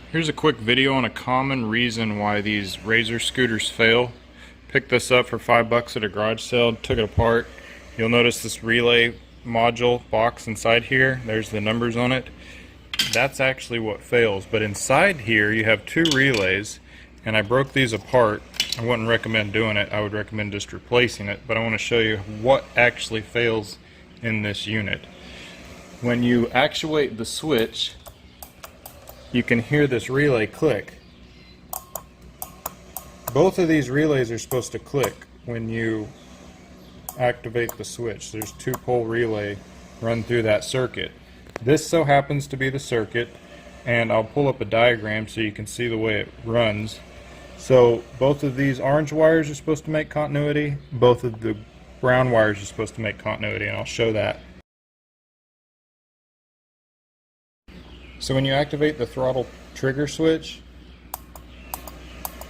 Here's a quick video on a common reason why these Razor scooters fail. Picked this up for $5 at a garage sale, took it apart. You'll notice this relay module box inside here. There's the numbers on it. That's actually what fails, but inside here you have two relays, and I broke these apart. I wouldn't recommend doing it. I would recommend just replacing it, but I want to show you what actually fails in this unit. When you actuate the switch, you can hear this relay click. Both of these relays are supposed to click when you activate the switch. There's two pole relay run through that circuit. This so happens to be the circuit, and I'll pull up a diagram so you can see the way it runs. So both of these orange wires are supposed to make continuity, both of the brown wires are supposed to make continuity, and I'll show that. So when you activate the throttle trigger switch,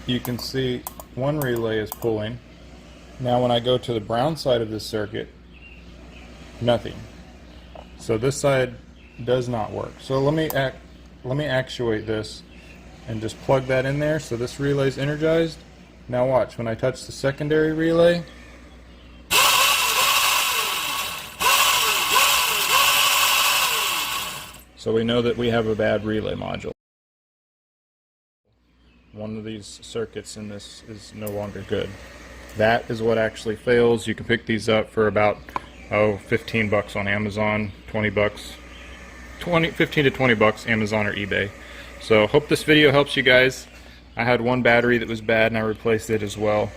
you can see one relay is pulling. Now when I go to the brown side of this circuit, nothing. So this side does not work. So let me actuate this and just plug that in there so this relay is energized. Now watch, when I touch the secondary relay, so we know that we have a bad relay module. One of these circuits in this is no longer good. That is what actually fails. You can pick these up for about $15 on Amazon, 20 bucks, 15 to 20 bucks Amazon or eBay. So hope this video helps you guys. I had one battery that was bad and I replaced it as well.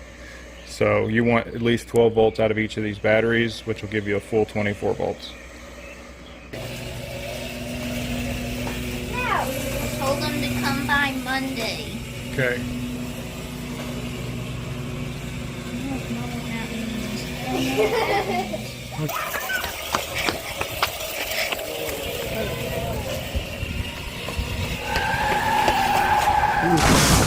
So you want at least 12 volts out of each of these batteries, which will give you a full 24 volts. I told them to come by Monday. Okay. I don't know what that means. Ooh.